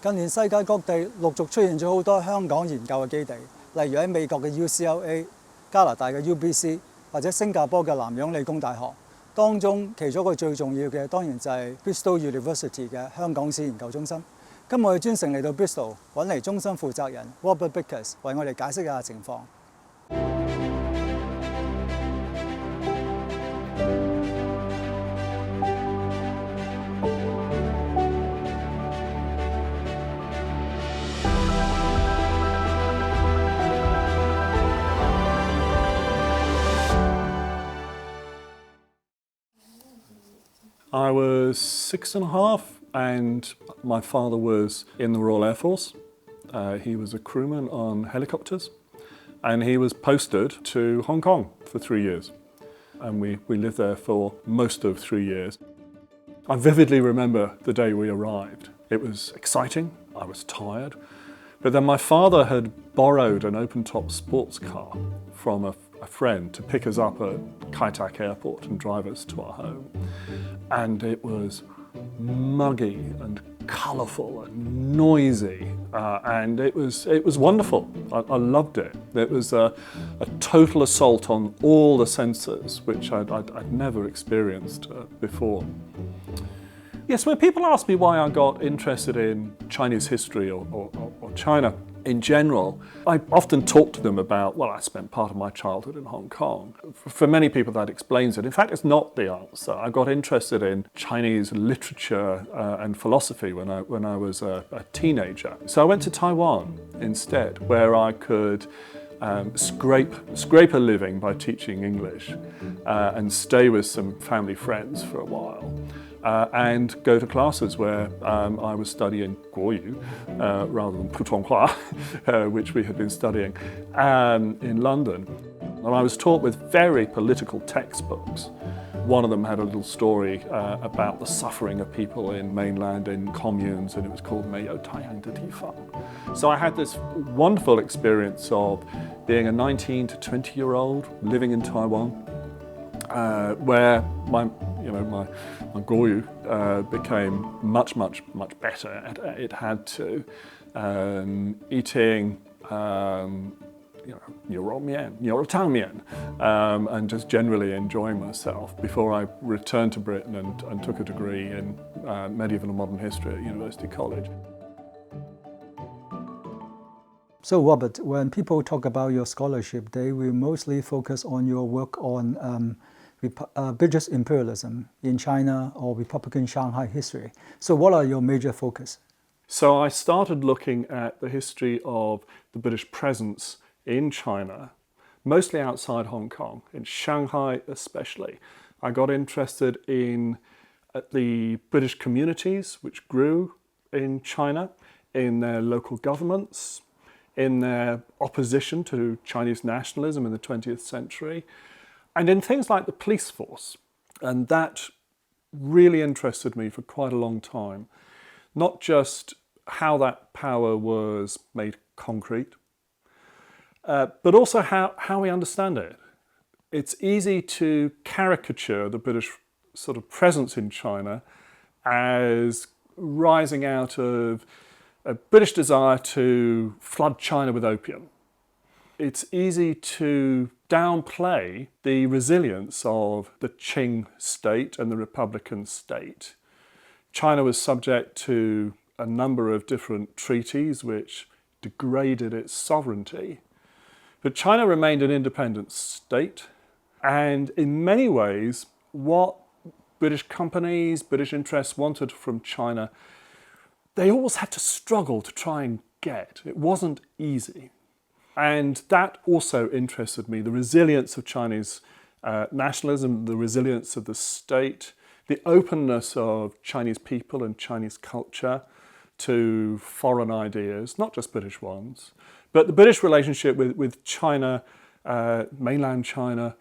近年世界各地陸續出現咗好多香港研究嘅基地，例如喺美國嘅 UCLA、加拿大嘅 UBC 或者新加坡嘅南洋理工大學。當中其中一個最重要嘅當然就係 Bristol University 嘅香港史研究中心。今日我哋專程嚟到 Bristol 揾嚟中心負責人 Robert Bickers 為我哋解釋一下情況。I was 6.5 and my father was in the Royal Air Force. He was a crewman on helicopters and he was posted to Hong Kong for 3 years. And we lived there for most of 3 years. I vividly remember the day we arrived. It was exciting, I was tired, but then my father had borrowed an open-top sports car from a friend to pick us up at 𝐃𝐨𝐧𝐠 Airport and drive us to our home. And it was muggy and colourful and noisy, and it was wonderful. I loved it. It was a total assault on all the senses, which I'd never experienced before. Yes, when people ask me why I got interested in Chinese history or China in general, I often talk to them about, well, I spent part of my childhood in Hong Kong. For many people that explains it. In fact, it's not the answer. I got interested in Chinese literature and philosophy when I was a teenager. So I went to Taiwan instead, where I could scrape a living by teaching English and stay with some family friends for a while. And go to classes where I was studying 国语 rather than 普通话, which we had been studying in London. And I was taught with very political textbooks. One of them had a little story about the suffering of people in mainland in communes, and it was called 没有太阳的地方. So I had this wonderful experience of being a 19 to 20-year-old living in Taiwan, where my 国语 became much better. It had to eating 牛肉面, and just generally enjoying myself before I returned to Britain and took a degree in medieval and modern history at University College. So Robert, when people talk about your scholarship, they will mostly focus on your work on British imperialism in China or Republican Shanghai history. So what are your major focus? So I started looking at the history of the British presence in China, mostly outside Hong Kong, in Shanghai especially. I got interested in the British communities which grew in China, in their local governments, in their opposition to Chinese nationalism in the 20th century, and in things like the police force. And that really interested me for quite a long time. Not just how that power was made concrete, but also how we understand it. It's easy to caricature the British sort of presence in China as rising out of a British desire to flood China with opium. It's easy to downplay the resilience of the Qing state and the Republican state. China was subject to a number of different treaties which degraded its sovereignty. But China remained an independent state, and in many ways, what British companies, British interests wanted from China, they always had to struggle to try and get. It wasn't easy. And that also interested me, the resilience of Chinese nationalism, the resilience of the state, the openness of Chinese people and Chinese culture to foreign ideas, not just British ones. But the British relationship with China, mainland China,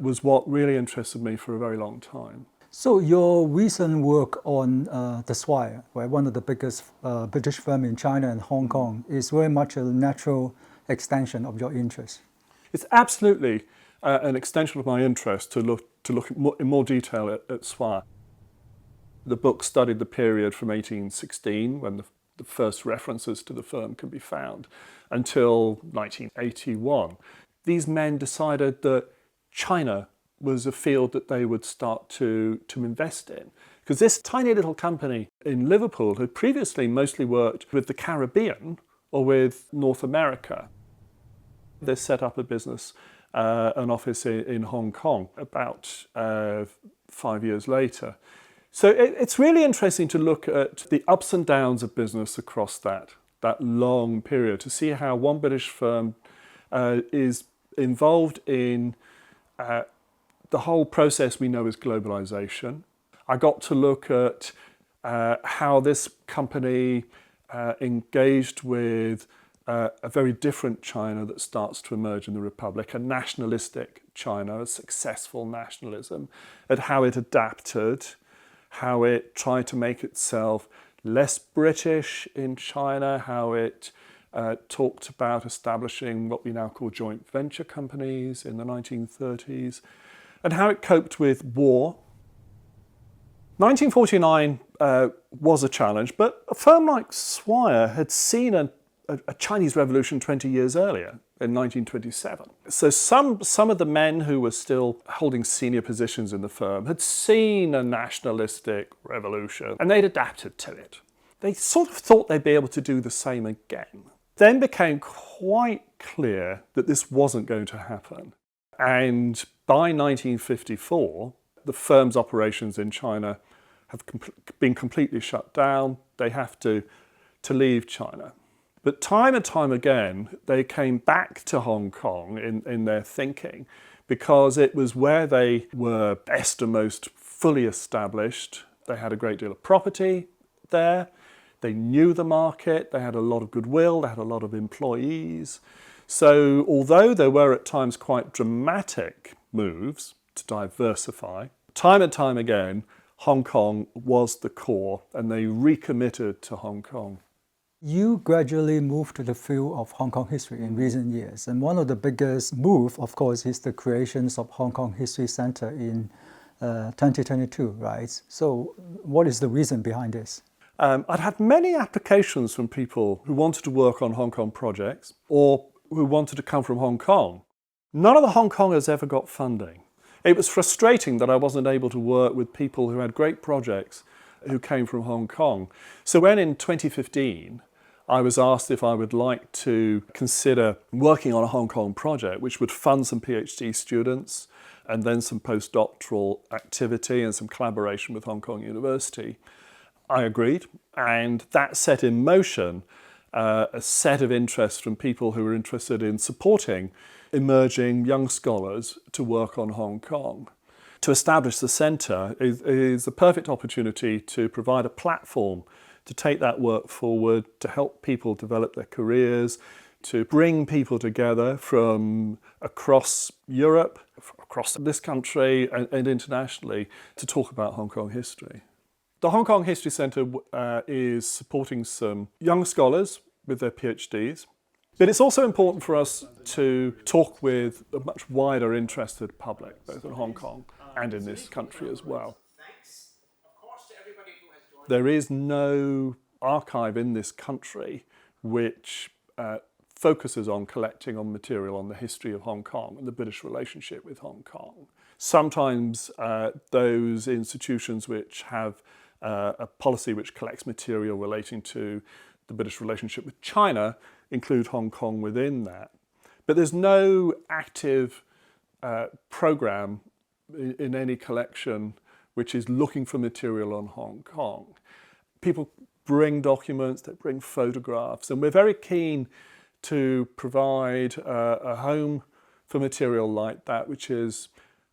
was what really interested me for a very long time. So your recent work on the Swire, one of the biggest British firms in China and Hong Kong, is very much a natural extension of your interest. It's absolutely an extension of my interest to look in more detail at Swire. The book studied the period from 1816, when the first references to the firm can be found, until 1981. These men decided that China was a field that they would start to invest in. Because this tiny little company in Liverpool had previously mostly worked with the Caribbean or with North America. They set up a business, an office in Hong Kong about 5 years later. So it's really interesting to look at the ups and downs of business across that long period, to see how one British firm is involved in the whole process we know as globalization. I got to look at how this company engaged with a very different China that starts to emerge in the Republic, a nationalistic China, a successful nationalism, at how it adapted, how it tried to make itself less British in China, how it talked about establishing what we now call joint venture companies in the 1930s, and how it coped with war. 1949 was a challenge, but a firm like Swire had seen a Chinese revolution 20 years earlier, in 1927. So some of the men who were still holding senior positions in the firm had seen a nationalistic revolution, and they'd adapted to it. They sort of thought they'd be able to do the same again. Then became quite clear that this wasn't going to happen. And by 1954, the firm's operations in China have been completely shut down. They have to leave China. But time and time again, they came back to Hong Kong in their thinking, because it was where they were best and most fully established. They had a great deal of property there. They knew the market. They had a lot of goodwill. They had a lot of employees. So although there were at times quite dramatic moves to diversify, time and time again, Hong Kong was the core, and they recommitted to Hong Kong. You gradually moved to the field of Hong Kong history in recent years, and one of the biggest moves, of course, is the creation of Hong Kong History Center in 2022, right? So what is the reason behind this? I'd had many applications from people who wanted to work on Hong Kong projects or who wanted to come from Hong Kong. None of the Hong Kongers ever got funding. It was frustrating that I wasn't able to work with people who had great projects who came from Hong Kong. So when in 2015, I was asked if I would like to consider working on a Hong Kong project which would fund some PhD students and then some postdoctoral activity and some collaboration with Hong Kong University, I agreed, and that set in motion a set of interest from people who were interested in supporting emerging young scholars to work on Hong Kong. To establish the centre is a perfect opportunity to provide a platform to take that work forward, to help people develop their careers, to bring people together from across Europe, across this country and internationally to talk about Hong Kong history. The Hong Kong History Centre is supporting some young scholars with their PhDs, but it's also important for us to talk with a much wider interested public, both in Hong Kong and in this country as well. There is no archive in this country which focuses on collecting on material on the history of Hong Kong and the British relationship with Hong Kong. Sometimes those institutions which have a policy which collects material relating to the British relationship with China include Hong Kong within that. But there's no active program in any collection which is looking for material on Hong Kong. People bring documents, they bring photographs, and we're very keen to provide a home for material like that, which is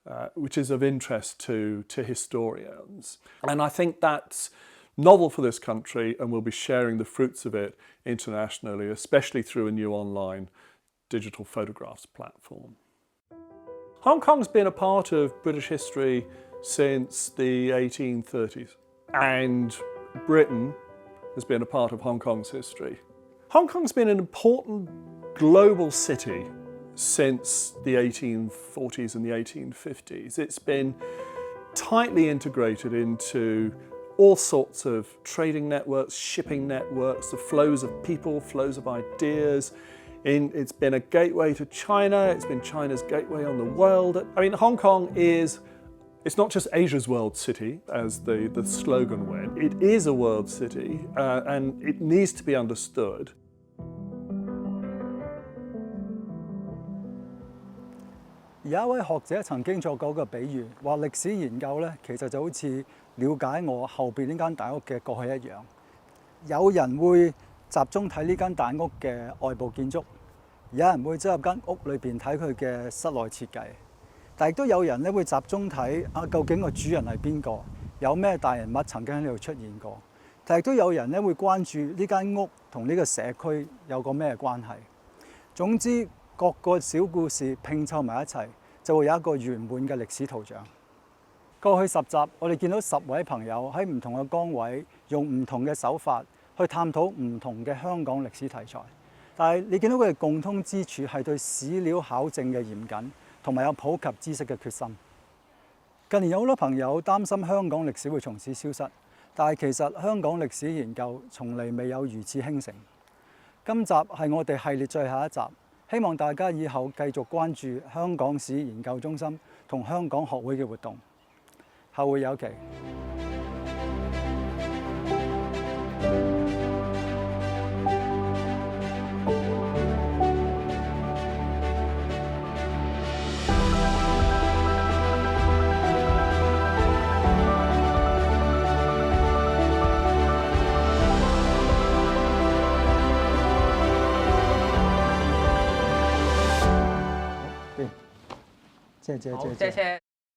of interest to historians. And I think that's novel for this country, and we'll be sharing the fruits of it internationally, especially through a new online digital photographs platform. Hong Kong's been a part of British history since the 1830s, and Britain has been a part of Hong Kong's history. Hong Kong's been an important global city since the 1840s and the 1850s. It's been tightly integrated into all sorts of trading networks, shipping networks, the flows of people, flows of ideas. It's been a gateway to China, it's been China's gateway on the world. I mean, Hong Kong it's not just Asia's world city, as the slogan went. It is a world city, and it needs to be understood. 有一位學者曾經作過一個比喻，話歷史研究咧，其實就好似了解我後邊呢間大屋嘅過去一樣。有人會集中睇呢間大屋嘅外部建築，有人會走入間屋裏邊睇佢嘅室內設計，但亦都有人咧會集中睇究竟個主人係邊個，有咩大人物曾經喺呢度出現過，但亦都有人咧會關注呢間屋同呢個社區有個咩關係。總之，各個小故事拼湊埋一齊，就會有一個圓滿嘅歷史圖像。過去10集，我哋見到10位朋友喺唔同嘅崗位，用唔同嘅手法去探討唔同嘅香港歷史題材。但係你見到佢哋共通之處係對史料考證嘅嚴謹，同埋有普及知識嘅決心。近年有好多朋友擔心香港歷史會從此消失，但係其實香港歷史研究從嚟未有如此興盛。今集係我哋系列最後一集。希望大家以後繼續關注香港史研究中心同香港學會嘅活動。後會有期。謝謝。